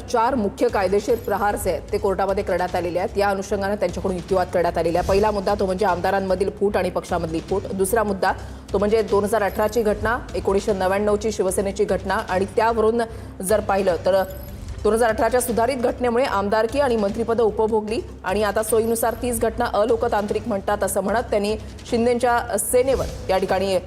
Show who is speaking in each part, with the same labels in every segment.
Speaker 1: 4 मुख्य कायदेशीर प्रहार जे आहेत ते कोर्टामध्ये करण्यात आलेले आहेत। या अनुषंगाने त्यांच्याकडून युक्तिवाद करण्यात आलेला आहे। पहिला मुद्दा तो म्हणजे आमदारांमधील फूट आणि पक्षामधली फूट। दुसरा मुद्दा तो म्हणजे 2018 ची घटना, 1999 ची शिवसेनेची घटना आणि त्यावरून जर पाहिलं तर 2018च्या सुधारित घटनेमुळे आमदारकी आणि मंत्रिपद उपभोगली आणि आता सोयीनुसार 30 घटना अलोकतांत्रिक म्हणतात असं म्हणत त्यांनी शिंदेंच्या सेनेवर या ठिकाणी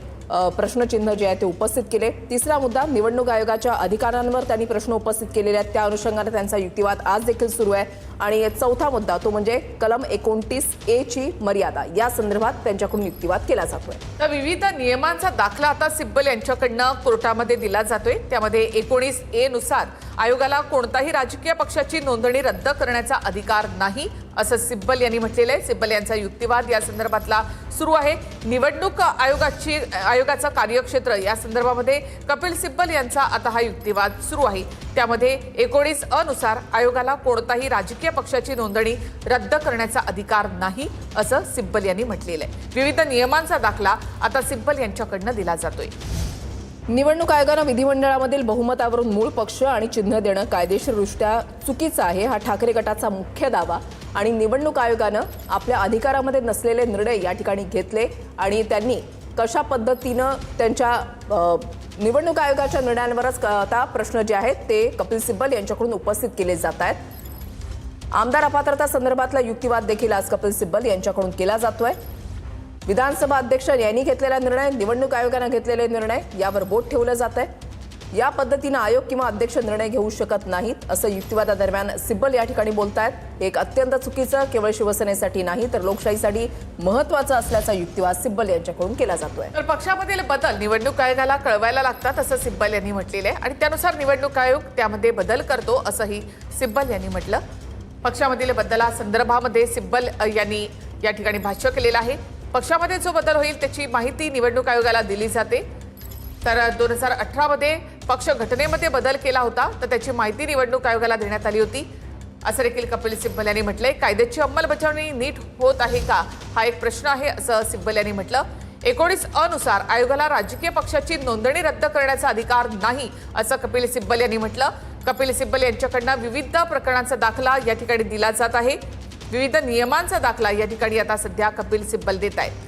Speaker 1: प्रश्नचिन्ह जे आहे ते उपस्थित केले। तिसरा मुद्दा निवडणूक आयोगाच्या अधिकारांवर त्यांनी प्रश्न उपस्थित केलेले आहेत। त्या अनुषंगाने त्यांचा युक्तिवाद आज देखील सुरू आहे। आणि चौथा मुद्दा तो म्हणजे कलम 29A ची मर्यादा, या संदर्भात त्यांच्याकडून युक्तिवाद केला जातोय।
Speaker 2: तर विविध नियमांचा दाखला आता सिब्बल यांच्याकडनं कोर्टामध्ये दिला जातोय। त्यामध्ये 19A नुसार आयोगाला कोणताही राजकीय पक्षाची नोंदणी रद्द करण्याचा अधिकार नाही असं सिब्बल यांनी म्हटलेलं आहे। सिब्बल यांचा युक्तिवाद या संदर्भातला सुरू आहे। निवडणूक आयोगाचा कार्यक्षेत्र या संदर्भामध्ये कपिल सिब्बल यांचा आता हा युक्तिवाद सुरू आहे। त्यामध्ये 19A नुसार आयोगाला कोणताही राजकीय पक्षाची नोंदणी रद्द करण्याचा अधिकार नाही असं सिब्बल यांनी म्हटलेलं आहे। विविध नियमांचा दाखला आता सिब्बल यांच्याकडनं दिला जातोय।
Speaker 1: निवडणूक आयोगानं विधिमंडळामधील बहुमतावरून मूळ पक्ष आणि चिन्ह देणं कायदेशीरदृष्ट्या चुकीचं आहे, हा ठाकरे गटाचा मुख्य दावा। आणि निवडणूक आयोगानं आपल्या अधिकारामध्ये नसलेले निर्णय या ठिकाणी घेतले आणि त्यांनी कशा पद्धतीनं त्यांच्या निवडणूक आयोगाच्या निर्णयांवरच आता प्रश्न जे आहेत ते कपिल सिब्बल यांच्याकडून उपस्थित केले जात आहेत। आमदार अपात्रता संदर्भातला युक्तिवाद देखील आज कपिल सिब्बल यांच्याकडून केला जातोय। विधानसभा अध्यक्ष यांनी घेतलेला निर्णय, निवडणूक आयोगाने घेतलेले निर्णय यावर बोट ठेवलं जात आहे। या पद्धतीनं आयोग किंवा अध्यक्ष निर्णय घेऊ शकत नाहीत असं युक्तिवादादरम्यान सिब्बल या ठिकाणी बोलतायत। एक अत्यंत चुकीचं, केवळ शिवसेनेसाठी नाही तर लोकशाहीसाठी महत्त्वाचं असल्याचा युक्तिवाद सिब्बल यांच्याकडून केला जातोय।
Speaker 2: तर पक्षामधील बदल निवडणूक आयोगाला कळवायला लागतात असं सिब्बल यांनी म्हटलेलं आहे आणि त्यानुसार निवडणूक आयोग त्यामध्ये बदल करतो असंही सिब्बल यांनी म्हटलं। पक्षामधील बदलासंदर्भामध्ये सिब्बल यांनी या ठिकाणी भाष्य केलेलं आहे। पक्षामध्ये जो बदल होईल त्याची माहिती निवडणूक आयोगाला दिली जाते। तर 2018 मध्ये पक्ष घटनेमध्ये बदल केला होता तर त्याची माहिती निवडणूक आयोगाला देण्यात आली होती असं देखील कपिल सिब्बल यांनी म्हटलंय। कायद्याची अंमलबजावणी नीट होत आहे का, हा एक प्रश्न आहे असं सिब्बल यांनी म्हटलं। 19A नुसार आयोगाला राजकीय पक्षाची नोंदणी रद्द करण्याचा अधिकार नाही असं कपिल सिब्बल यांनी म्हटलं। कपिल सिब्बल यांच्याकडनं विविध प्रकरणांचा दाखला या ठिकाणी दिला जात आहे। विविध नियमांचा दाखला या ठिकाणी आता सध्या कपिल सिब्बल देत आहेत।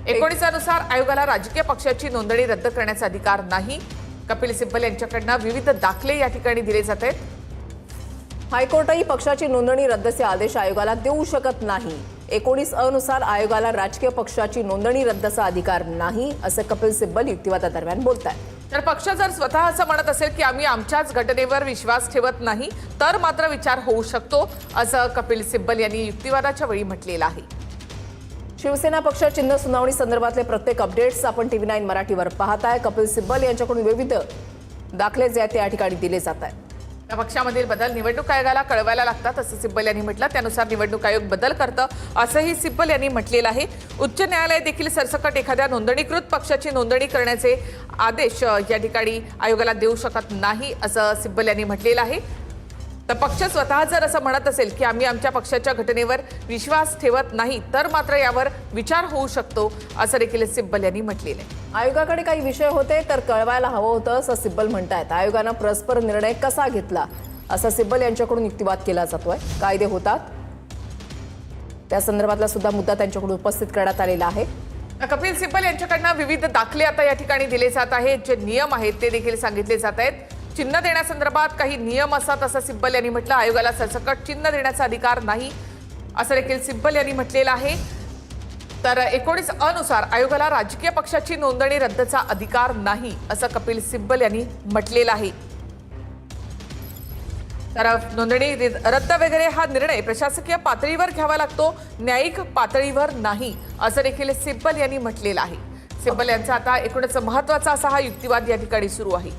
Speaker 2: 19A नुसार आयोगाला राजकीय पक्षाची नोंदणी रद्द करण्याचा अधिकार नाही। कपिल सिब्बल यांच्याकडनं विविध दाखले या ठिकाणी दिले जात आहेत।
Speaker 1: हायकोर्टही पक्षाची नोंदणी रद्दचे आदेश आयोगाला देऊ शकत नाही। 19A नुसार आयोगाला राजकीय पक्षाची नोंदणी रद्दचा अधिकार नाही असं कपिल सिब्बल युक्तिवादादरम्यान बोलतायत।
Speaker 2: तर पक्ष जर स्वतः असं म्हणत असेल की आम्ही आमच्याच घटनेवर विश्वास ठेवत नाही तर मात्र विचार होऊ शकतो असं कपिल सिब्बल यांनी युक्तिवादाच्या वेळी म्हटलेलं आहे।
Speaker 1: शिवसेना पक्ष चिन्ह सुनावणी संदर्भातले प्रत्येक अपडेट्स आपण TV9 मराठीवर पाहताय। कपिल सिब्बल यांच्याकडून विविध दाखले जे आहेत ते या ठिकाणी दिले जात आहेत।
Speaker 2: या पक्षामधील बदल निवडणूक आयोगाला कळवायला लागतात असं सिब्बल यांनी म्हटलं। त्यानुसार निवडणूक आयोग बदल करतं असंही सिब्बल यांनी म्हटलेलं आहे। उच्च न्यायालय देखील सरसकट एखाद्या नोंदणीकृत पक्षाची नोंदणी करण्याचे आदेश या ठिकाणी आयोगाला देऊ शकत नाही असं सिब्बल यांनी म्हटलेलं आहे। तर पक्ष स्वतः जर असं म्हणत असेल की आम्ही आमच्या पक्षाच्या घटनेवर विश्वास ठेवत नाही तर मात्र यावर विचार होऊ शकतो असं देखील सिब्बल यांनी म्हटलेलं आहे।
Speaker 1: आयोगाकडे काही विषय होते तर कळवायला हवं होतं असं सिब्बल म्हणतायत। आयोगानं परस्पर निर्णय कसा घेतला असा सिब्बल यांच्याकडून युक्तिवाद केला जातोय। कायदे होतात त्या संदर्भातला सुद्धा मुद्दा त्यांच्याकडून उपस्थित करण्यात आलेला आहे।
Speaker 2: कपिल सिब्बल यांच्याकडनं विविध दाखले आता या ठिकाणी दिले जात आहेत। जे नियम आहेत ते देखील सांगितले जात आहेत। चिन्ह देण्यासंदर्भात काही नियम असतात असं सिब्बल यांनी म्हटलं। आयोगाला सरसकट चिन्ह देण्याचा अधिकार नाही असं देखील सिब्बल यांनी म्हटलेलं आहे। तर 19A नुसार आयोगाला राजकीय पक्षाची नोंदणी रद्दचा अधिकार नाही असं कपिल सिब्बल यांनी म्हटलेलं आहे। तर नोंदणी रद्द वगैरे हा निर्णय प्रशासकीय पातळीवर घ्यावा लागतो, न्यायिक पातळीवर नाही असं देखील सिब्बल यांनी म्हटलेलं आहे। सिब्बल यांचा आता एकूणच महत्त्वाचा असा हा युक्तिवाद या ठिकाणी सुरू आहे।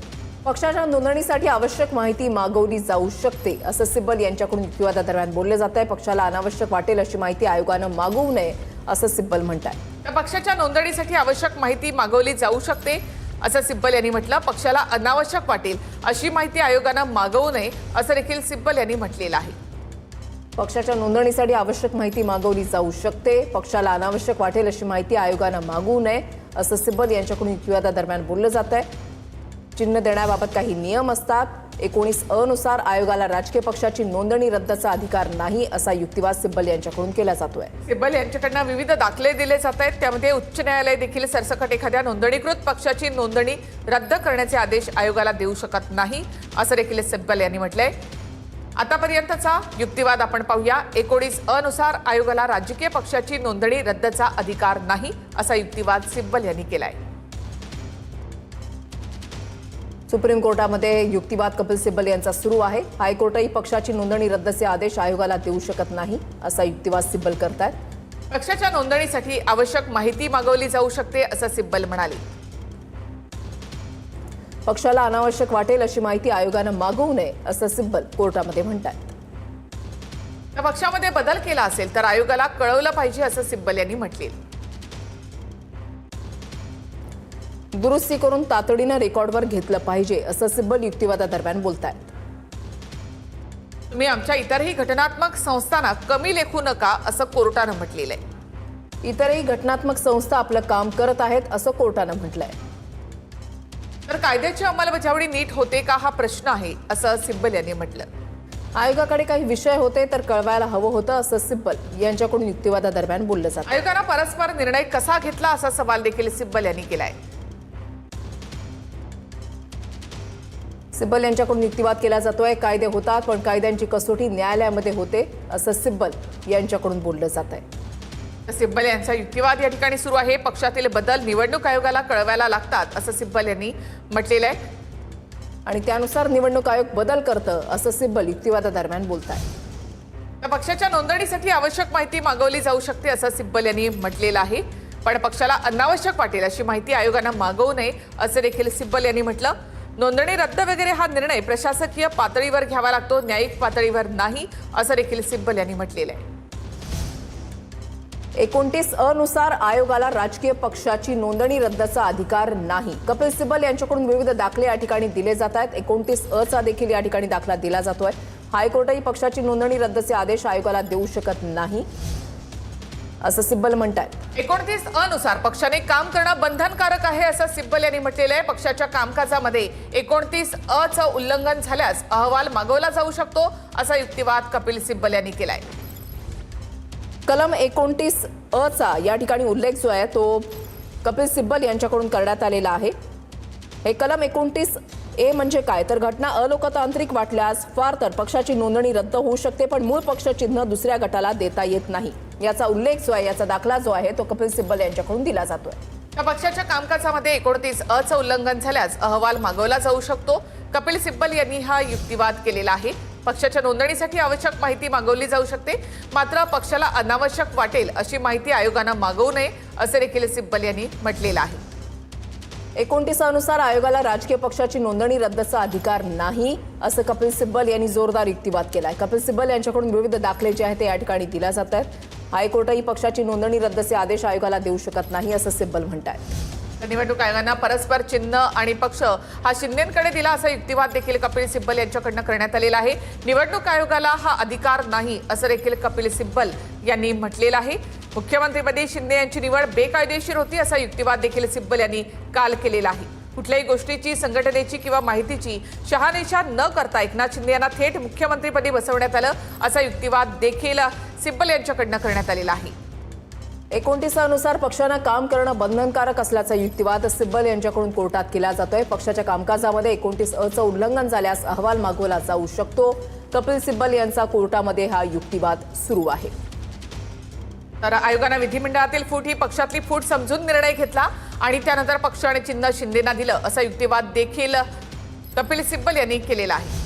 Speaker 1: पक्षाच्या नोंदणीसाठी आवश्यक माहिती मागवली जाऊ शकते असं सिब्बल यांच्याकडून युक्तिवादादरम्यान बोलले जात आहे। पक्षाला अनावश्यक वाटेल अशी माहिती आयोगानं मागवू नये असं सिब्बल म्हणतात।
Speaker 2: पक्षाच्या नोंदणीसाठी आवश्यक माहिती मागवली जाऊ शकते असं सिब्बल यांनी म्हटलं। पक्षाला अनावश्यक वाटेल अशी माहिती आयोगानं मागवू नये असं देखील सिब्बल यांनी म्हटलेलं आहे।
Speaker 1: पक्षाच्या नोंदणीसाठी आवश्यक माहिती मागवली जाऊ शकते, पक्षाला अनावश्यक वाटेल अशी माहिती आयोगानं मागवू नये असं सिब्बल यांच्याकडून युक्तिवादादरम्यान बोललं जात आहे। चिन्ह देण्याबाबत काही नियम असतात 19(अ) नुसार आयोगाला राजकीय पक्षाची नोंदणी रद्दचा अधिकार नाही असा युक्तिवाद सिब्बल यांच्याकडून केला जातोय.
Speaker 2: सिब्बल यांच्याकडनं विविध दाखले दिले जात आहेत. त्यामध्ये उच्च न्यायालय देखील सरसकट एखाद्या नोंदणीकृत पक्षाची नोंदणी रद्द करण्याचे आदेश आयोगाला देऊ शकत नाही असं देखील सिब्बल यांनी म्हटलंय. आतापर्यंतचा युक्तिवाद आपण पाहूया. 19(अ) नुसार आयोगाला राजकीय पक्षाची नोंदणी रद्दचा अधिकार नाही असा युक्तिवाद सिब्बल यांनी केलाय.
Speaker 1: सुप्रीम कोर्टामध्ये युक्तिवाद कपिल सिब्बल यांचा सुरू आहे. हायकोर्टही पक्षाची नोंदणी रद्दचे आदेश आयोगाला देऊ शकत नाही असा युक्तिवाद सिब्बल करतायत.
Speaker 2: पक्षाच्या नोंदणीसाठी आवश्यक माहिती मागवली जाऊ शकते असं सिब्बल म्हणाले.
Speaker 1: पक्षाला अनावश्यक वाटेल अशी माहिती आयोगानं मागवू नये असं सिब्बल कोर्टामध्ये म्हणतात.
Speaker 2: त्या पक्षामध्ये बदल केला असेल तर आयोगाला कळवलं पाहिजे असं सिब्बल यांनी म्हटले.
Speaker 1: दुरुस्ती करून तातडीनं रेकॉर्डवर घेतलं पाहिजे असं सिब्बल युक्तिवादादरम्यान बोलतायत.
Speaker 2: तुम्ही आमच्या इतरही घटनात्मक संस्थांना कमी लेखू नका असं कोर्टानं म्हटलेलं आहे.
Speaker 1: इतरही घटनात्मक संस्था आपलं काम करत आहेत असं कोर्टानं म्हटलंय.
Speaker 2: तर कायद्याची अंमलबजावणी नीट होते का हा प्रश्न आहे असं सिब्बल यांनी म्हटलं.
Speaker 1: आयोगाकडे काही विषय होते तर कळवायला हवं होतं असं सिब्बल यांच्याकडून युक्तिवादादरम्यान बोललं जातं.
Speaker 2: आयोगानं परस्पर निर्णय कसा घेतला असा सवाल देखील सिब्बल यांनी केलाय.
Speaker 1: सिब्बल यांच्याकडून युक्तिवाद केला जातोय. कायदे होतात पण कायद्यांची कसोटी न्यायालयामध्ये होते असं सिब्बल यांच्याकडून बोललं जात आहे.
Speaker 2: सिब्बल यांचा युक्तिवाद या ठिकाणी सुरू आहे. पक्षातील बदल निवडणूक आयोगाला कळवायला लागतात असं सिब्बल यांनी म्हटलेलं आहे.
Speaker 1: आणि त्यानुसार निवडणूक आयोग बदल करतं असं सिब्बल युक्तिवादादरम्यान बोलत आहे.
Speaker 2: त्या पक्षाच्या नोंदणीसाठी आवश्यक माहिती मागवली जाऊ शकते असं सिब्बल यांनी म्हटलेलं आहे. पण पक्षाला अनावश्यक वाटेल अशी माहिती आयोगानं मागवू नये असं देखील सिब्बल यांनी म्हटलं. नोंदणी रद्द वगैरे हा निर्णय प्रशासकीय पातळीवर घ्यावा लागतो, न्यायिक पातळीवर नाही असं देखील सिब्बल यांनी म्हटलेलं आहे. 19(अ) नुसार आयोगाला राजकीय पक्षाची नोंदणी रद्दचा अधिकार नाही. कपिल सिब्बल यांच्याकडून विविध दाखले या ठिकाणी दिले जात आहेत. 19(अ) चा देखील या ठिकाणी दाखला दिला जातोय. हायकोर्टही पक्षाची नोंदणी रद्दचे आदेश आयोगाला देऊ शकत नाही असं सिब्बल म्हणतात. 19(अ) नुसार पक्षाने काम करणं बंधनकारक आहे असं सिब्बल यांनी म्हटलेलं आहे. पक्षाच्या कामकाजामध्ये 19(अ) चं उल्लंघन झाल्यास अहवाल मागवला जाऊ शकतो असा युक्तिवाद कपिल सिब्बल यांनी केलाय.
Speaker 1: कलम 19(अ) चा या ठिकाणी उल्लेख जो आहे तो कपिल सिब्बल यांच्याकडून करण्यात आलेला आहे. हे कलम 19(ए) म्हणजे काय तर घटना अलोकतांत्रिक वाटल्यास फार तर पक्षाची नोंदणी रद्द होऊ शकते पण मूळ पक्ष चिन्ह दुसऱ्या गटाला देता येत नाही. याचा उल्लेख जो आहे याचा दाखला जो आहे तो कपिल सिब्बल यांच्याकडून दिला जातोय.
Speaker 2: त्या पक्षाच्या कामकाजामध्ये 19(अ) चं उल्लंघन झाल्यास अहवाल मागवला जाऊ शकतो. कपिल सिब्बल यांनी हा युक्तिवाद केलेला आहे. पक्षाच्या नोंदणीसाठी आवश्यक माहिती मागवली जाऊ शकते मात्र पक्षाला अनावश्यक वाटेल अशी माहिती आयोगानं मागवू नये असं देखील सिब्बल यांनी म्हटलेलं आहे.
Speaker 1: 19(अ) नुसार आयोगाला राजकीय पक्षाची नोंदणी रद्दचा अधिकार नाही असं कपिल सिब्बल यांनी जोरदार युक्तिवाद केलाय. कपिल सिब्बल यांच्याकडून विविध दाखले जे आहेत ते या ठिकाणी दिल्या जात आहेत. हायकोर्टही पक्षाची नोंदणी रद्दचे आदेश आयोगाला देऊ शकत नाही असं सिब्बल म्हणतात.
Speaker 2: निवडणूक आयोगानं परस्पर चिन्ह आणि पक्ष हा शिंदेकडे दिला असा युक्तिवाद देखील कपिल सिब्बल यांच्याकडनं करण्यात आलेला आहे. निवडणूक आयोगाला हा अधिकार नाही असं देखील कपिल सिब्बल यांनी म्हटलेलं आहे. मुख्यमंत्रीपदी शिंदे यांची निवड बेकायदेशीर होती असा युक्तिवाद देखील सिब्बल यांनी काल केलेला आहे. कुठल्याही गोष्टीची संघटनेची किंवा माहितीची शहानिशा न करता एकनाथ शिंदे यांना थेट मुख्यमंत्रीपदी बसवण्यात आलं असा युक्तिवाद देखील सिब्बल यांच्याकडनं करण्यात आलेला आहे.
Speaker 1: 19(अ) नुसार पक्षानं काम करणं बंधनकारक असल्याचा युक्तिवाद सिब्बल यांच्याकडून कोर्टात केला जातोय. पक्षाच्या कामकाजामध्ये 19(अ) चं उल्लंघन झाल्यास अहवाल मागवला जाऊ शकतो. कपिल सिब्बल यांचा कोर्टामध्ये हा युक्तिवाद सुरू आहे.
Speaker 2: तर आयोगानं विधिमंडळातील फूट ही पक्षातली फूट समजून निर्णय घेतला आणि त्यानंतर पक्ष आणि चिन्ह शिंदेना दिलं असा युक्तिवाद देखील कपिल सिब्बल यांनी केलेला आहे.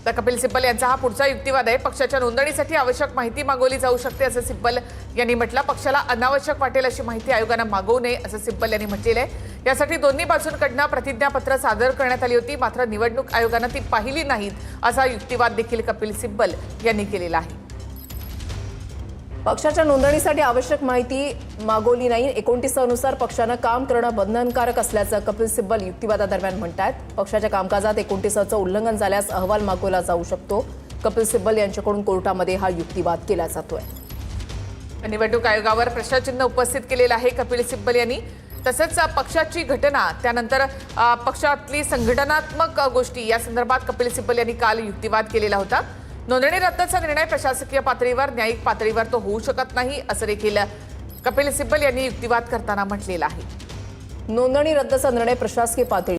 Speaker 2: तर कपिल सिब्बल यांचा हा पुढचा युक्तिवाद आहे. पक्षाच्या नोंदणीसाठी आवश्यक माहिती मागवली जाऊ शकते असं सिब्बल यांनी म्हटलं. पक्षाला अनावश्यक वाटेल अशी माहिती आयोगानं मागवू नये असं सिब्बल यांनी म्हटलेलं आहे. यासाठी दोन्ही बाजूंकडनं प्रतिज्ञापत्र सादर करण्यात आली होती मात्र निवडणूक आयोगानं ती पाहिली नाहीत असा युक्तिवाद देखील कपिल सिब्बल यांनी केलेला आहे.
Speaker 1: पक्षाच्या नोंदणीसाठी आवश्यक माहिती मागवली नाही. 19(अ) नुसार पक्षानं काम करणं बंधनकारक असल्याचं कपिल सिब्बल युक्तिवादादरम्यान म्हणतात. पक्षाच्या कामकाजात 19(अ) चं उल्लंघन झाल्यास अहवाल मागवला जाऊ शकतो. कपिल सिब्बल यांच्याकडून कोर्टामध्ये हा युक्तिवाद केला जातोय.
Speaker 2: निवडणूक आयोगावर प्रश्नचिन्ह उपस्थित केलेलं आहे कपिल सिब्बल यांनी. तसेच पक्षाची घटना त्यानंतर पक्षातली संघटनात्मक गोष्टी या संदर्भात कपिल सिब्बल यांनी काल युक्तिवाद केलेला होता. नोंदणी रद्दचा निर्णय प्रशासकीय पातळीवर न्यायिक पातळीवर तो होऊ शकत नाही असं देखील कपिल सिब्बल यांनी युक्तिवाद करताना म्हटलेलं आहे.
Speaker 1: नोंदणी रद्दचा निर्णय प्रशासकीय पातळी